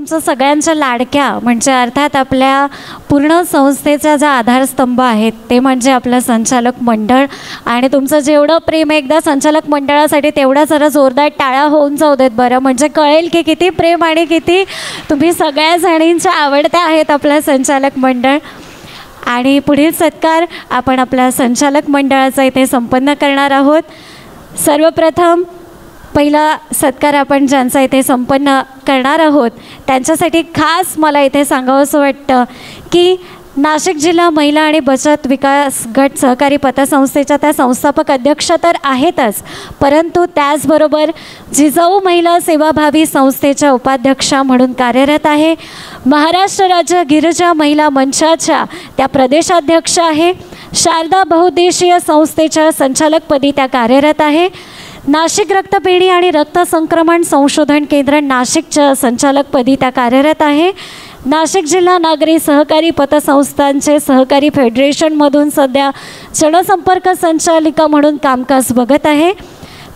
तुमचं सगळ्यांच्या लाडक्या म्हणजे अर्थात आपल्या पूर्ण संस्थेचा जो आधारस्तंभ आहेत ते म्हणजे आपलं संचालक मंडळ. आणि तुमचं जेवढं प्रेम एकदा संचालक मंडळासाठी तेवढा जरा जोरदार टाळ्या होऊन जाऊ देत बरं, म्हणजे कळेल की किती प्रेम आणि किती तुम्ही सगळ्या जणींच्या आवडत्या आहेत आपलं संचालक मंडळ. आणि पुढील सत्कार आपण आपल्या संचालक मंडळाचा इथे संपन्न करणार आहोत. सर्वप्रथम पहिला सत्कार आपण ज्यांचा इथे संपन्न करणार आहोत त्यांच्यासाठी खास मला इथे सांगावंसं वाटतं की नाशिक जिल्हा महिला आणि बचत विकास गट सहकारी पतसंस्थेच्या त्या संस्थापक अध्यक्ष तर आहेतच, परंतु त्याचबरोबर जिजाऊ महिला सेवाभावी संस्थेच्या उपाध्यक्षा म्हणून कार्यरत आहे. महाराष्ट्र राज्य गिरिजा महिला मंचाच्या त्या प्रदेशाध्यक्ष आहे. शारदा बहुउद्देशीय संस्थेच्या संचालकपदी त्या कार्यरत आहे. नाशिक रक्तपेढी आणि रक्त संक्रमण संशोधन केंद्र नाशिकच्या संचालकपदी त्या कार्यरत आहे. नाशिक जिल्हा नागरी सहकारी पतसंस्थांचे सहकारी फेडरेशनमधून सध्या जनसंपर्क संचालिका म्हणून कामकाज बघत आहे.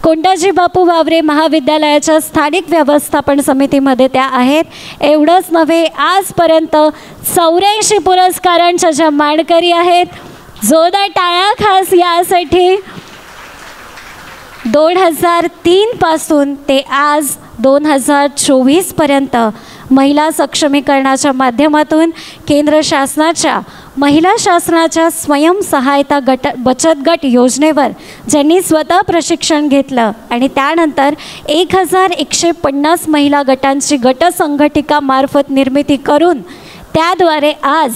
कोंडाजी बापू वावरे महाविद्यालयाच्या स्थानिक व्यवस्थापन समितीमध्ये त्या आहेत. एवढंच नव्हे, आजपर्यंत 84 पुरस्कारांच्या ज्या मानकरी आहेत, जोरदार टाळ्या खास यासाठी. 2003 पासून ते आज 2024पर्यंत महिला सक्षमीकरणाच्या माध्यमातून केंद्र शासनाच्या महिला शासनाच्या स्वयंसहायता बचत गट योजनेवर ज्यांनी स्वतः प्रशिक्षण घेतलं आणि त्यानंतर 1150 महिला गटांची गटसंघटिका मार्फत निर्मिती करून त्याद्वारे आज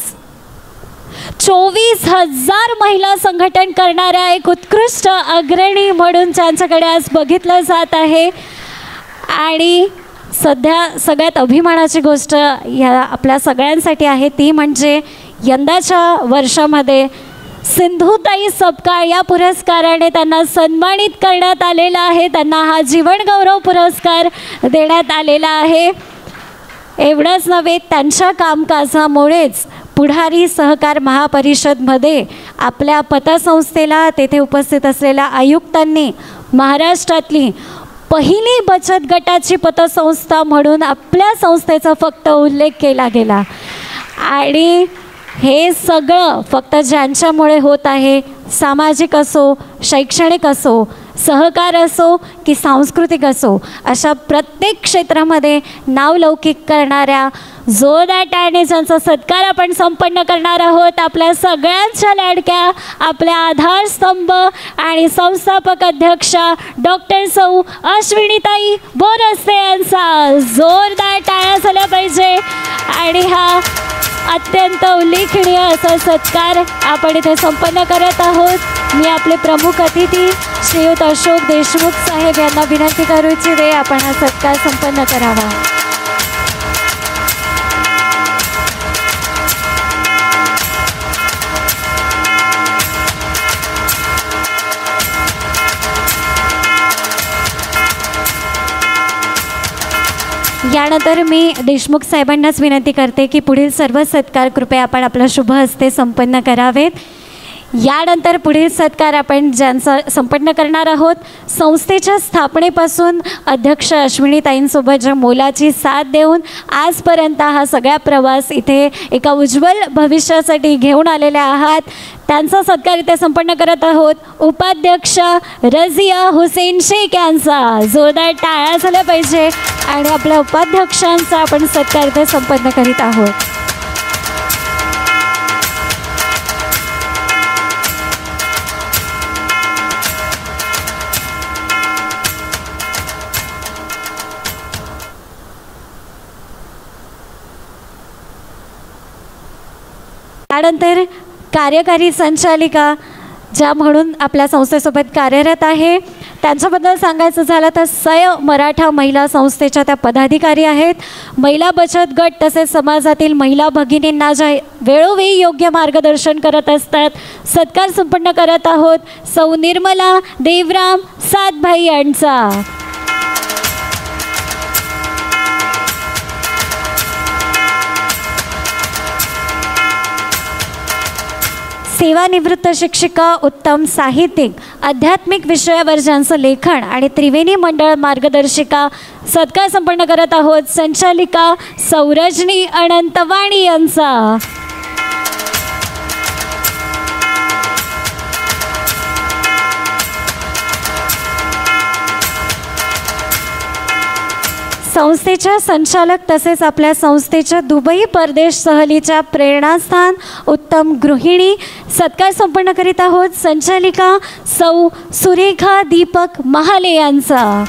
24,000 महिला संघटन करणाऱ्या एक उत्कृष्ट अग्रणी म्हणून त्यांच्याकडे आज बघितलं जात आहे. आणि सध्या सगळ्यात अभिमानाची गोष्ट या आपल्या सगळ्यांसाठी आहे ती म्हणजे यंदाच्या वर्षामध्ये सिंधुताई सपकाळ या पुरस्काराने त्यांना सन्मानित करण्यात आलेला आहे. त्यांना हा जीवनगौरव पुरस्कार देण्यात आलेला आहे. एवढंच नव्हे, त्यांच्या कामकाजामुळेच पुढारी सहकार महापरिषदमध्ये आपल्या पतसंस्थेला तेथे उपस्थित असलेल्या आयुक्तांनी महाराष्ट्रातली पहिली बचत गटाची पतसंस्था म्हणून आपल्या संस्थेचा फक्त उल्लेख केला गेला. आणि हे सगळं फक्त ज्यांच्यामुळे होत आहे, सामाजिक असो, शैक्षणिक असो, सहकार असो की सांस्कृतिक असो, अशा प्रत्येक क्षेत्रामध्ये नावलौकिक करणाऱ्या जोरदार टाळ्याने ज्यांचा सत्कार आपण संपन्न करणार आहोत, आपल्या सगळ्यांच्या लाडक्या, आपल्या आधारस्तंभ आणि संस्थापक अध्यक्षा डॉक्टर सौ अश्विनीताई बोरस्ते यांचा जोरदार टाळ्या झाल्या पाहिजे. आणि हा अत्यंत उल्लेखनीय असा सत्कार आपण इथे संपन्न करत आहोत. मी आपले प्रमुख अतिथी श्रीयुत अशोक देशमुख साहेब यांना विनंती करू इच्छिते आपण हा सत्कार संपन्न करावा. यानंतर मी देशमुख साहेबांनाच विनंती करते की पुढील सर्व सत्कार कृपया आपण आपल्या शुभ हस्ते संपन्न करावेत. यानंतर पुढील सत्कार आपण ज्यांचा संपन्न करणार आहोत, संस्थेच्या स्थापनेपासून अध्यक्ष अश्विनीताईंसोबत ज्या मोलाची साथ देऊन आजपर्यंत हा सगळा प्रवास इथे एका उज्ज्वल भविष्यासाठी घेऊन आलेले आहात, त्यांचा सत्कार इथे संपन्न करत आहोत. उपाध्यक्ष रझिया हुसेन शेख यांचा जोरदार टाळ्या झाल्या पाहिजे. आणि आपल्या उपाध्यक्षांचा आपण सत्कार इथे संपन्न करीत आहोत. त्यानंतर कार्यकारी संचालिका ज्या म्हणून आपल्या संस्थेसोबत कार्यरत आहे, त्यांच्याबद्दल सांगायचं झालं तर सय मराठा महिला संस्थेच्या त्या पदाधिकारी आहेत. महिला बचत गट तसेच समाजातील महिला भगिनींना ज्या वेळोवेळी योग्य मार्गदर्शन करत असतात, सत्कार संपन्न करत आहोत सौ निर्मला देवराम सातभाई यांचा. सेवानिवृत्त शिक्षिका, उत्तम साहित्यिक, आध्यात्मिक विषयावर ज्यांचं लेखन आणि त्रिवेणी मंडळ मार्गदर्शिका सत्कार संपन्न करत आहोत संचालिका सौरजनी अनंतवाणी यांचा. संस्थेच्या संचालक तसेच आपल्या संस्थेच्या दुबई परदेश सहलीच्या प्रेरणास्थान उत्तम गृहिणी सत्कार संपन्न करीत आहोत संचालिका सौ सुरेखा दीपक महाले यांचा.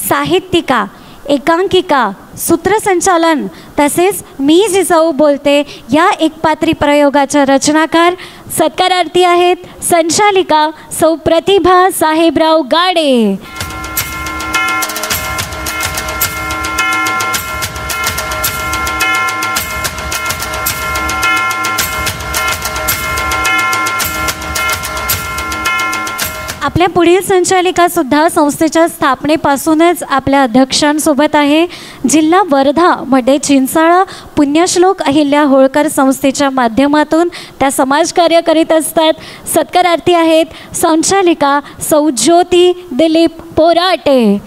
साहित्यिका, एकांकिका, सूत्रसंचालन तसेच मी जिजाऊ बोलते या एकपात्री प्रयोगाच्या रचनाकार सत्कारार्थी आहेत संचालिका सौ प्रतिभा साहेबराव गाडे. आपल्या पुढील संचालिकासुद्धा संस्थेच्या स्थापनेपासूनच आपल्या अध्यक्षांसोबत आहे. जिल्हा वर्धामध्ये चिंचाळा पुण्यश्लोक अहिल्या होळकर संस्थेच्या माध्यमातून त्या समाजकार्य करीत असतात. सत्कारार्थी आहेत संचालिका सौ ज्योती दिलीप पोराटे.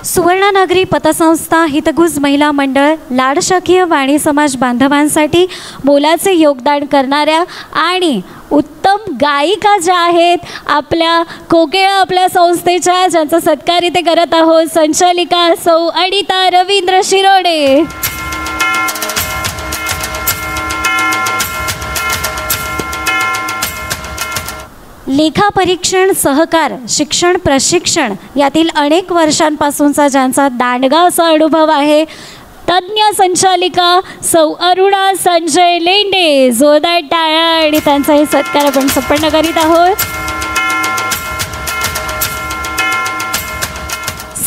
सुवर्णनगरी पतसंस्था हितगुज महिला मंडळ लाडशाखीय वाणी समाज बांधवांसाठी मोलाचे योगदान करणाऱ्या आणि उत्तम गायिका ज्या आहेत आपल्या कोकिळा आपल्या संस्थेच्या ज्यांचा सत्कार इथे करत आहोत संचालिका सौ अनिता रवींद्र शिरोडे. लेखा परीक्षण सहकार शिक्षण प्रशिक्षण यातील अनेक वर्षांपासूनचा ज्यांचा दांडगा असा अनुभव आहे तज्ज्ञ संचालिका सौ अरुणा संजय लेंडे. जोरदार टाळ्या आणि त्यांचाही सत्कार आपण संपन्न करीत आहोत.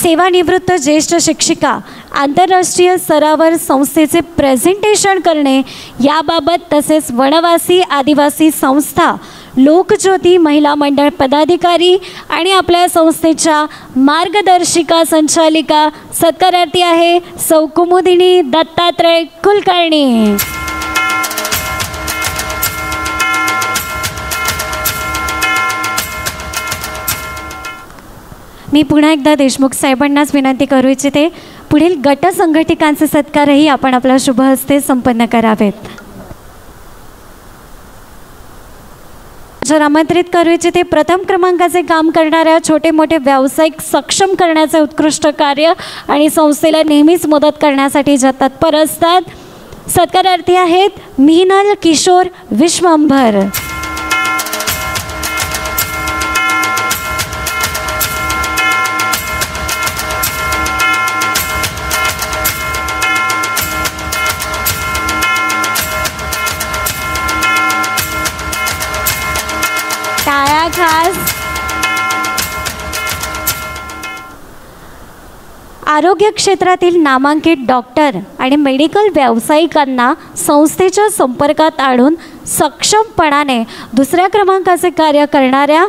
सेवानिवृत्त ज्येष्ठ शिक्षिका, आंतरराष्ट्रीय स्तरावर संस्थेचे प्रेझेंटेशन करणे याबाबत तसेच वनवासी आदिवासी संस्था लोकज्योती महिला मंडळ पदाधिकारी आणि आपल्या संस्थेच्या मार्गदर्शिका संचालिका सत्कारार्थी आहे सौ कुमुदिनी दत्तात्रय कुलकर्णी. मी पुन्हा एकदा देशमुख साहेबांनाच विनंती करू इच्छिते पुढील गट संघटकांचे सत्कारही आपण आपल्या शुभ हस्ते संपन्न करावेत. जर आमंत्रित करू इच्छिते प्रथम क्रमांकाचे काम करणाऱ्या छोटे मोठे व्यावसायिक सक्षम करण्याचे उत्कृष्ट कार्य आणि संस्थेला नेहमीच मदत करण्यासाठी ज्या तत्पर असतात. सत्कारार्थी आहेत मिनल किशोर विश्वंभर. खास आरोग्य क्षेत्रातील नामांकित डॉक्टर आणि मेडिकल व्यावसायिकांना संस्थेच्या संपर्कात आणून सक्षमपणाने दुसऱ्या क्रमांकाचे कार्य करणाऱ्या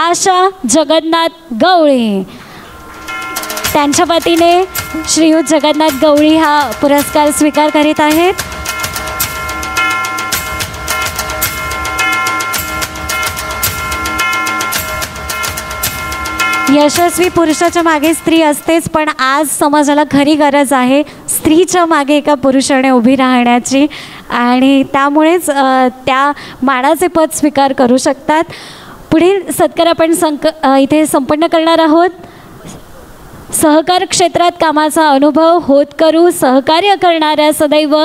आशा जगन्नाथ गवळी. त्यांच्या वतीने श्रीयुत जगन्नाथ गवळी हा पुरस्कार स्वीकार करीत आहेत. यशस्वी पुरुषाच्या मागे स्त्री असतेच पण आज समाजाला खरी गरज आहे स्त्रीच्या मागे एका पुरुषाने उभी राहण्याची आणि त्यामुळेच त्या मानाचे पद स्वीकार करू शकतात. पुढील सत्कार आपण इथे संपन्न करणार आहोत. सहकार क्षेत्रात कामाचा अनुभव होतकरू सहकार्य करणाऱ्या सदैव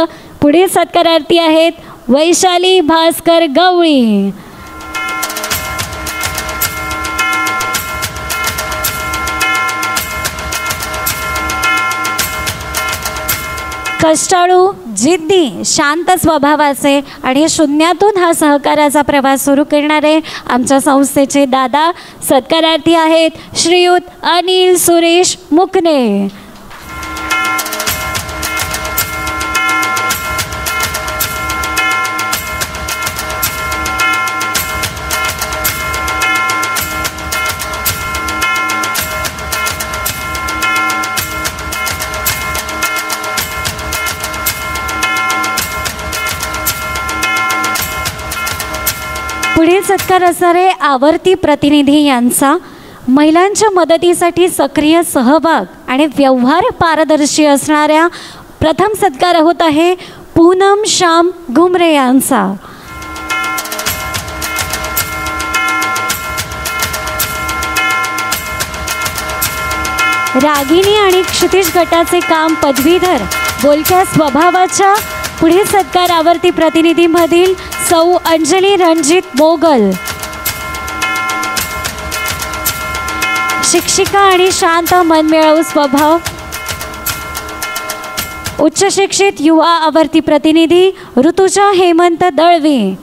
पुढील सत्कारार्थी आहेत वैशाली भास्कर गवळी. कष्टाळू, जिद्दी, शांत स्वभावाचे आणि शून्यातून हा सहकाराचा प्रवास सुरू करणारे आमच्या संस्थेचे दादा सत्कारार्थी आहेत श्रीयुत अनिल सुरेश मुकणे. पुढील सत्कार असणार आहे आवर्ती प्रतिनिधी यांचा. महिलांच्या मदतीसाठी सक्रिय सहभाग आणि व्यवहार पारदर्शी असणाऱ्या प्रथम सत्कार होत आहे पूनम श्याम घुमरे यांचा. रागिनी आणि क्षितिज गटाचे काम पदवीधर बोलक्या स्वभावाच्या. पुढील सत्कार आवर्ती प्रतिनिधीमधील सौ अंजली रणजित मोगल. शिक्षिका आणि शांत मनमिळावू स्वभाव. उच्च शिक्षित युवा आवर्ती प्रतिनिधी ऋतुजा हेमंत दळवी.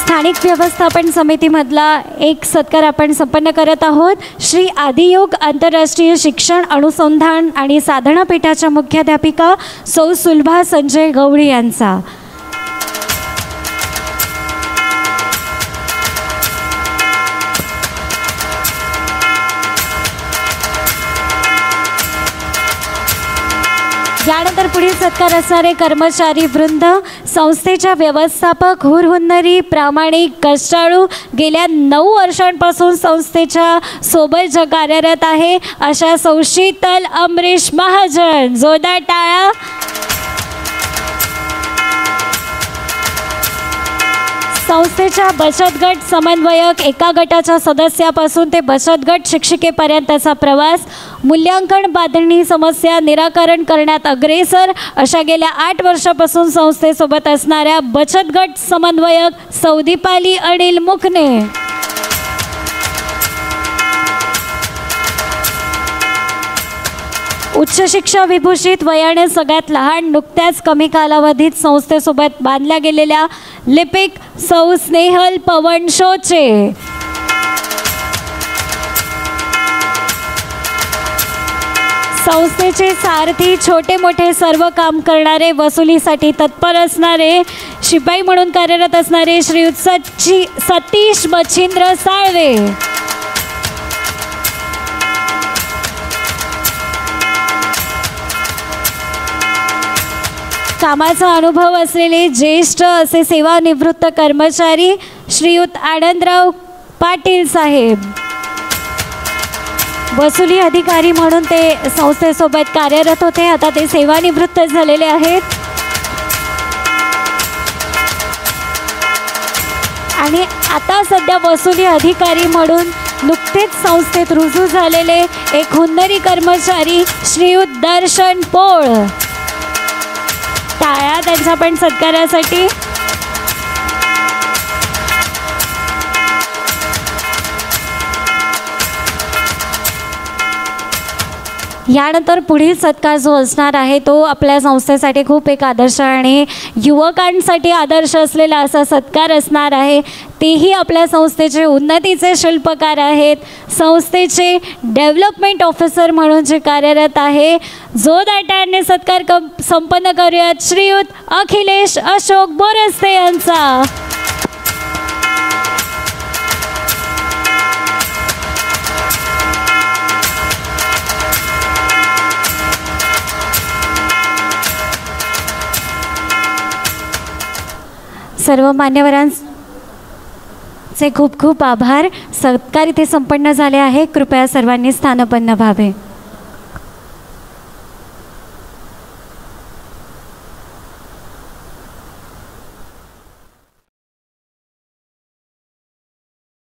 स्थानिक व्यवस्थापन समितीमधला एक सत्कार आपण संपन्न करत आहोत. श्री आदियोग आंतरराष्ट्रीय शिक्षण अनुसंधान आणि साधना पीठाच्या मुख्याध्यापिका सौ सुलभा संजय गवळी यांचा. यानंतर पुढील सत्कार असणारे कर्मचारी वृंद. संस्थेच्या व्यवस्थापक, हुरहुन्नरी, प्रामाणिक, कष्टाळू, गेल्या 9 वर्षांपासून संस्थेच्या सोबत जे कार्यरत आहे अशा सौ शीतल अमरीश महाजन. जोरदार टाळ्या. संस्थेच्या बचत गट समन्वयक, एका गटाच्या सदस्यापासून ते बचत गट शिक्षिकेपर्यंतचा प्रवास, मूल्यांकन बांधणी समस्या निराकरण करण्यात अग्रेसर अशा गेल्या 8 वर्षापासून संस्थेसोबत असणाऱ्या बचत गट समन्वयक सौ दीपाली अनिल मुखने. उच्च शिक्षा विभूषित, वयाने सगळ्यात लहान, नुकत्याच कमी कालावधीत संस्थेसोबत बांधल्या गेलेल्या लिपिक सौ स्नेहल पवन शोचे. संस्थेचे सारथी, छोटे मोठे सर्व काम करणारे, वसुलीसाठी तत्पर असणारे, शिपाई म्हणून कार्यरत असणारे श्रीयुत सतीश मच्छिंद्र साळवे. कामाचा अनुभव असलेले ज्येष्ठ असे सेवानिवृत्त कर्मचारी श्रीयुत आनंदराव पाटील साहेब. वसुली अधिकारी म्हणून ते संस्थेसोबत कार्यरत होते, आता ते सेवानिवृत्त झालेले आहेत. आणि आता सध्या वसुली अधिकारी म्हणून नुकतेच संस्थेत रुजू झालेले एक हुन्नरी कर्मचारी श्रीयुत दर्शन पोळ. टाळ्या त्यांच्या पण सत्कारासाठी. यानंतर पुढील सत्कार जो असणार आहे तो आपल्या संस्थेसाठी खूप एक आदर्श आणि युवकांसाठी आदर्श असलेला असा सत्कार असणार आहे. तेही आपल्या संस्थेचे उन्नतीचे शिल्पकार आहेत, संस्थेचे डेव्हलपमेंट ऑफिसर म्हणून जे कार्यरत आहे. जोरदार टाळ्यांनी सत्कार संपन्न करूयात श्रीयुत अखिलेश अशोक बोरस्ते यांचा. सर्व मान्यवरांचे खूप खूप आभार. सत्कार इथे संपन्न झाले आहे. कृपया सर्वांनी स्थानपन्न व्हावे.